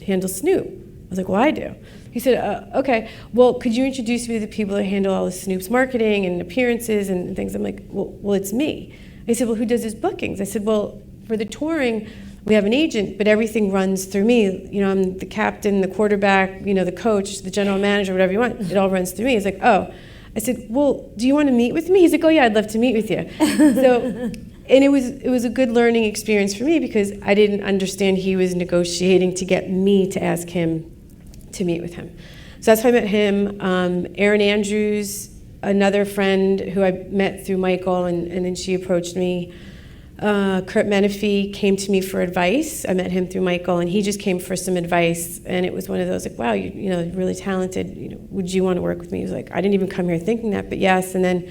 handles Snoop? I was like, well, I do. He said, okay, well, could you introduce me to the people that handle all of Snoop's marketing and appearances and things? I'm like, well, it's me. He said, well, who does his bookings? I said, well, for the touring, we have an agent, but everything runs through me. I'm the captain, the quarterback, the coach, the general manager, whatever you want. It all runs through me. He's like, oh. I said, well, do you want to meet with me? He's like, oh, yeah, I'd love to meet with you. So and it was a good learning experience for me because I didn't understand he was negotiating to get me to ask him to meet with him. So that's how I met him. Erin Andrews, another friend who I met through Michael, and then she approached me. Kurt Menefee came to me for advice. I met him through Michael, and he just came for some advice. And it was one of those like, wow, you know, really talented. You know, would you want to work with me? He was like, I didn't even come here thinking that, but yes. And then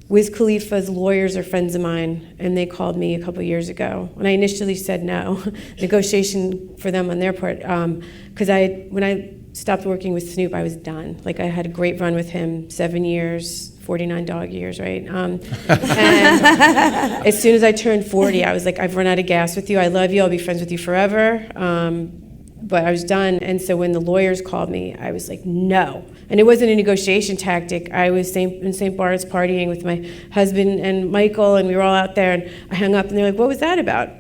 Wiz Khalifa's lawyers are friends of mine, and they called me a couple years ago. And I initially said no, negotiation for them on their part, because when I stopped working with Snoop, I was done. Like I had a great run with him, 7 years, 49 dog years, right? And as soon as I turned 40, I was like, I've run out of gas with you. I love you. I'll be friends with you forever. But I was done. And so when the lawyers called me, I was like, no. And it wasn't a negotiation tactic. I was in St. Bart's partying with my husband and Michael, and we were all out there, and I hung up, and they're like, what was that about?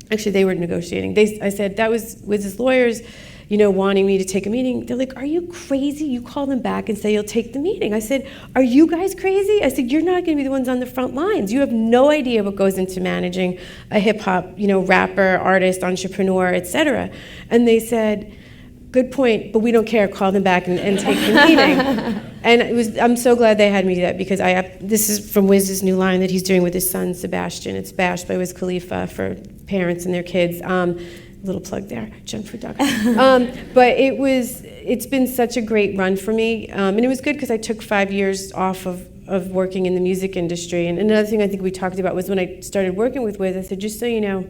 Actually, they were negotiating. I said, that was with his lawyers, you know, wanting me to take a meeting. They're like, are you crazy? You call them back and say you'll take the meeting. I said, are you guys crazy? I said, you're not gonna be the ones on the front lines. You have no idea what goes into managing a hip hop, you know, rapper, artist, entrepreneur, etc. And they said, good point, but we don't care. Call them back and take the meeting. And I'm so glad they had me do that because this is from Wiz's new line that he's doing with his son, Sebastian. It's Bashed by Wiz Khalifa for parents and their kids. Little plug there, junk food dog. But it's been such a great run for me. And it was good because I took 5 years off of working in the music industry. And another thing I think we talked about was when I started working with Wiz, I said, just so you know,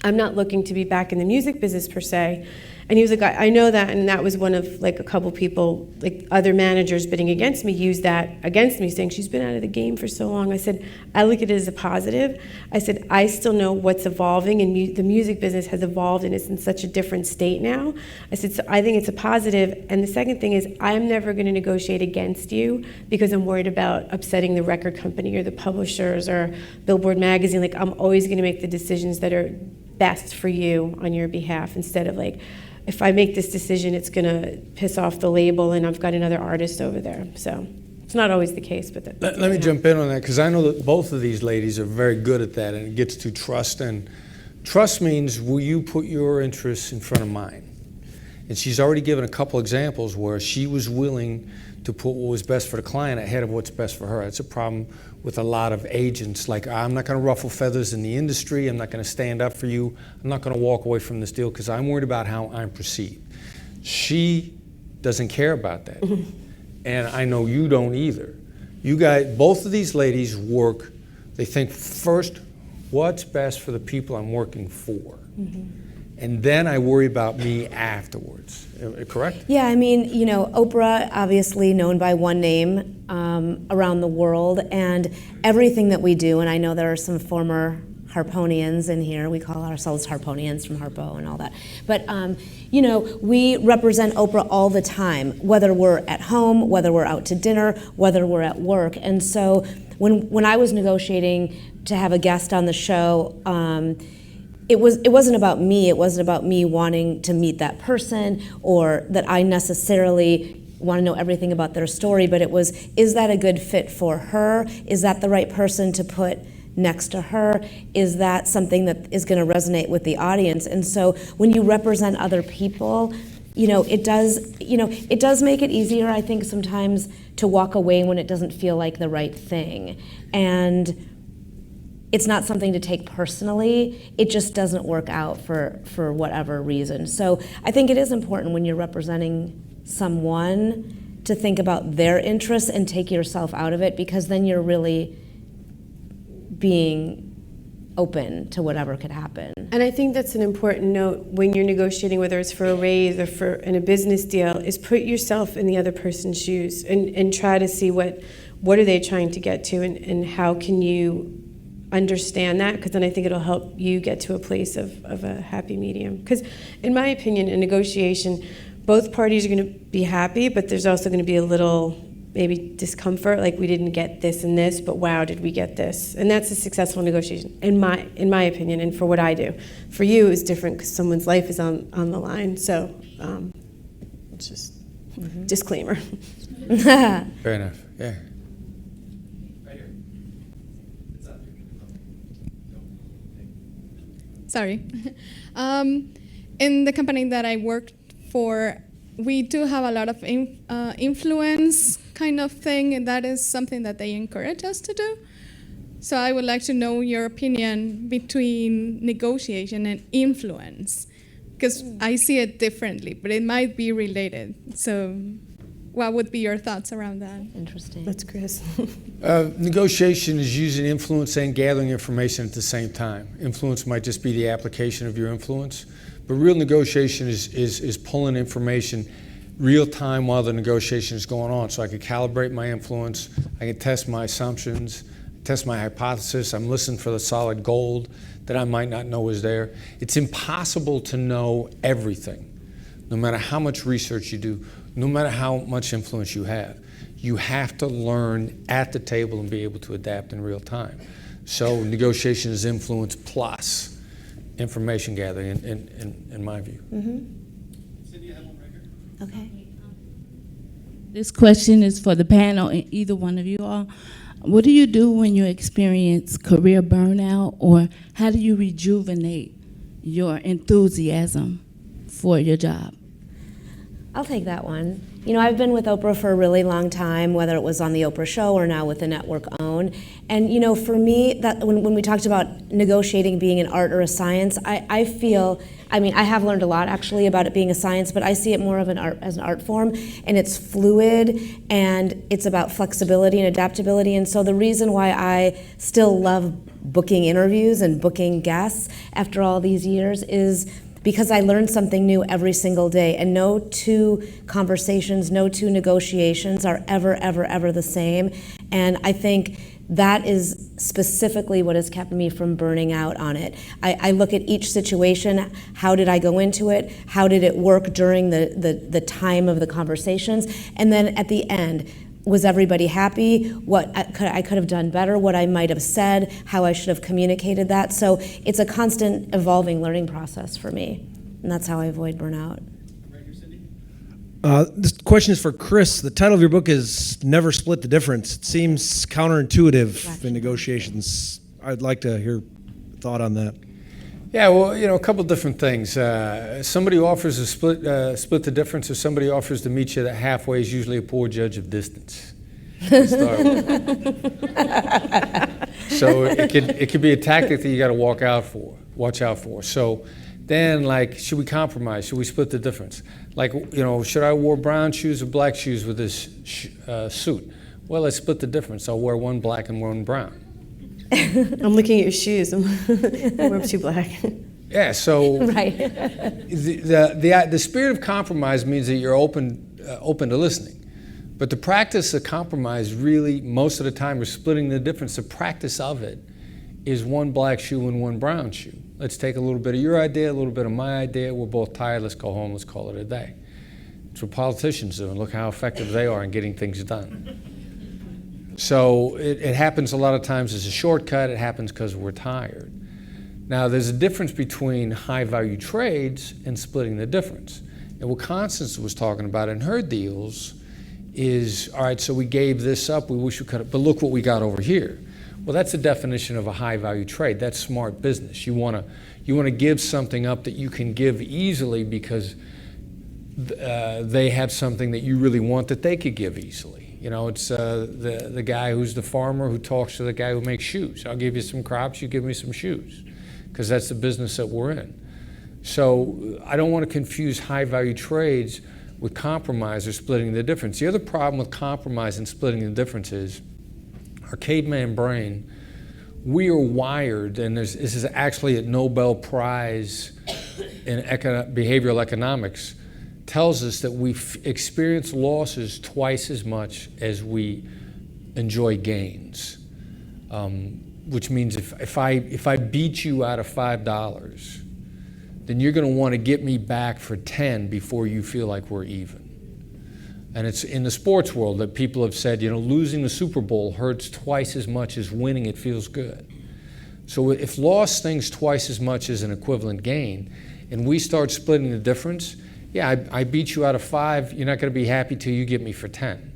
I'm not looking to be back in the music business per se. And he was like, I know that, and that was one of like a couple people, like other managers bidding against me, used that against me, saying she's been out of the game for so long. I said, I look at it as a positive. I said, I still know what's evolving, and the music business has evolved, and it's in such a different state now. I said, so I think it's a positive. And the second thing is, I'm never going to negotiate against you because I'm worried about upsetting the record company or the publishers or Billboard magazine. Like, I'm always going to make the decisions that are best for you on your behalf, instead of like, if I make this decision, it's going to piss off the label, and I've got another artist over there. So it's not always the case, but let me jump in on that, because I know that both of these ladies are very good at that, and it gets to trust. And trust means, will you put your interests in front of mine? And she's already given a couple examples where she was willing to put what was best for the client ahead of what's best for her. It's a problem with a lot of agents. Like, I'm not going to ruffle feathers in the industry. I'm not going to stand up for you. I'm not going to walk away from this deal because I'm worried about how I'm perceived. She doesn't care about that. And I know you don't either. You guys, both of these ladies work, they think first, what's best for the people I'm working for? And then I worry about me afterwards. Correct? Yeah, I mean, you know, Oprah, obviously known by one name around the world, and everything that we do, and I know there are some former Harponians in here. We call ourselves Harponians from Harpo and all that. But, you know, we represent Oprah all the time, whether we're at home, whether we're out to dinner, whether we're at work. And so when I was negotiating to have a guest on the show, it wasn't about me. It wasn't about me wanting to meet that person or that I necessarily want to know everything about their story, but it was, is that a good fit for her? Is that the right person to put next to her? Is that something that is going to resonate with the audience? And so when you represent other people, you know, it does make it easier, I think, sometimes to walk away when it doesn't feel like the right thing. And it's not something to take personally. It just doesn't work out for whatever reason. So I think it is important when you're representing someone to think about their interests and take yourself out of it, because then you're really being open to whatever could happen. And I think that's an important note when you're negotiating, whether it's for a raise or in a business deal, is put yourself in the other person's shoes and try to see what are they trying to get to, and how can you understand that, because then I think it'll help you get to a place of a happy medium. Because in my opinion, in negotiation, both parties are going to be happy, but there's also going to be a little maybe discomfort, like we didn't get this and this, but wow, did we get this? And that's a successful negotiation, in my opinion, and for what I do. For you, it's different because someone's life is on the line. So it's just disclaimer. Fair enough. Yeah. Sorry. In the company that I worked for, we do have a lot of influence kind of thing, and that is something that they encourage us to do. So I would like to know your opinion between negotiation and influence, because I see it differently, but it might be related. So what would be your thoughts around that? Interesting. That's Chris. Negotiation is using influence and gathering information at the same time. Influence might just be the application of your influence, but real negotiation is pulling information real time while the negotiation is going on. So I can calibrate my influence, I can test my assumptions, test my hypothesis, I'm listening for the solid gold that I might not know is there. It's impossible to know everything, no matter how much research you do, no matter how much influence you have. You have to learn at the table and be able to adapt in real time. So negotiation is influence plus information gathering, in my view. Cindy, I have one right here. Okay. This question is for the panel and either one of you all. What do you do when you experience career burnout, or how do you rejuvenate your enthusiasm for your job? I'll take that one. You know, I've been with Oprah for a really long time, whether it was on the Oprah show or now with the network OWN. And you know, for me, that when we talked about negotiating being an art or a science, I feel, I mean, I have learned a lot actually about it being a science, but I see it more of an art as an art form, and it's fluid and it's about flexibility and adaptability. And so the reason why I still love booking interviews and booking guests after all these years is because I learn something new every single day, and no two conversations, no two negotiations are ever the same. And I think that is specifically what has kept me from burning out on it. I look at each situation, how did I go into it, how did it work during the time of the conversations, and then at the end, was everybody happy? What I could have done better, what I might have said, how I should have communicated that. So it's a constant evolving learning process for me, and that's how I avoid burnout. Right here, Cindy. This question is for Chris. The title of your book is Never Split the Difference. It seems counterintuitive in negotiations. I'd like to hear a thought on that. Yeah, well, you know, a couple different things. Somebody who offers to split the difference, or somebody offers to meet you halfway is usually a poor judge of distance. To start with. So it could be a tactic that you got to watch out for. So then, like, should we compromise? Should we split the difference? Like, you know, should I wear brown shoes or black shoes with this suit? Well, let's split the difference. I'll wear one black and one brown. I'm looking at your shoes. I'm too black. Yeah, so Right. the spirit of compromise means that you're open to listening. But the practice of compromise really, most of the time, is splitting the difference. The practice of it is one black shoe and one brown shoe. Let's take a little bit of your idea, a little bit of my idea. We're both tired. Let's go home. Let's call it a day. It's what politicians do, and look how effective they are in getting things done. So it happens a lot of times as a shortcut. It happens because we're tired. Now, there's a difference between high-value trades and splitting the difference. And what Constance was talking about in her deals is, all right, so we gave this up. We wish we could have, but look what we got over here. Well, that's the definition of a high-value trade. That's smart business. You want to give something up that you can give easily because they have something that you really want that they could give easily. You know, it's the guy who's the farmer who talks to the guy who makes shoes. I'll give you some crops, you give me some shoes, because that's the business that we're in. So I don't want to confuse high-value trades with compromise or splitting the difference. The other problem with compromise and splitting the difference is our caveman brain, we are wired, and this is actually a Nobel Prize in behavioral economics, tells us that we experience losses twice as much as we enjoy gains. Which means if I beat you out of $5, then you're going to want to get me back for 10 before you feel like we're even. And it's in the sports world that people have said, you know, losing the Super Bowl hurts twice as much as winning it feels good. So if loss stings twice as much as an equivalent gain, and we start splitting the difference, yeah, I beat you out of 5, you're not going to be happy till you get me for 10.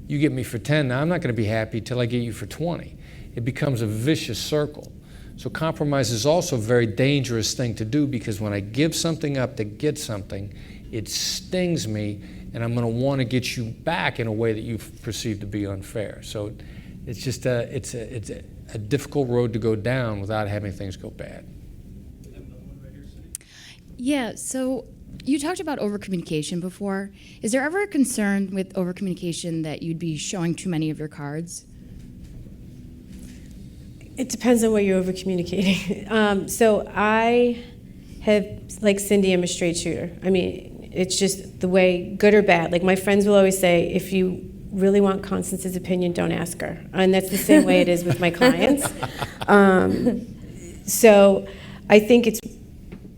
You get me for 10, now I'm not going to be happy till I get you for 20. It becomes a vicious circle. So compromise is also a very dangerous thing to do, because when I give something up to get something, it stings me, and I'm going to want to get you back in a way that you perceive to be unfair. So it's just it's a difficult road to go down without having things go bad. Yeah, so you talked about overcommunication before. Is there ever a concern with overcommunication that you'd be showing too many of your cards? It depends on what you're over-communicating. So I have, like Cindy, I'm a straight shooter. I mean, it's just the way, good or bad. Like my friends will always say, if you really want Constance's opinion, don't ask her. And that's the same way it is with my clients. So I think it's,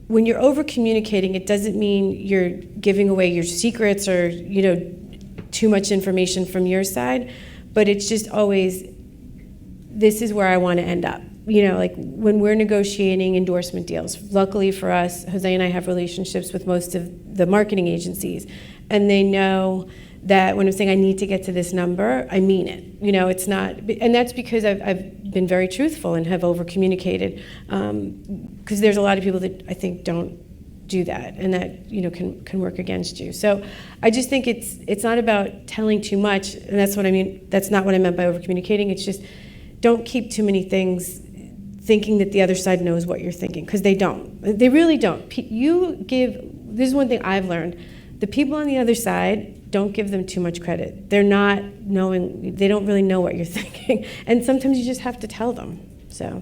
when you're over-communicating, it doesn't mean you're giving away your secrets or, you know, too much information from your side, but it's just always, this is where I want to end up. You know, like when we're negotiating endorsement deals, luckily for us, Jose and I have relationships with most of the marketing agencies, and they know that when I'm saying I need to get to this number, I mean it. You know, it's not, and that's because I've been very truthful and have over-communicated, because there's a lot of people that I think don't do that, and that, you know, can work against you. So I just think it's not about telling too much, and that's what I mean. That's not what I meant by over-communicating. It's just, don't keep too many things thinking that the other side knows what you're thinking, because they don't. They really don't. This is one thing I've learned. The people on the other side, don't give them too much credit. They're not knowing, they don't really know what you're thinking. And sometimes you just have to tell them, so.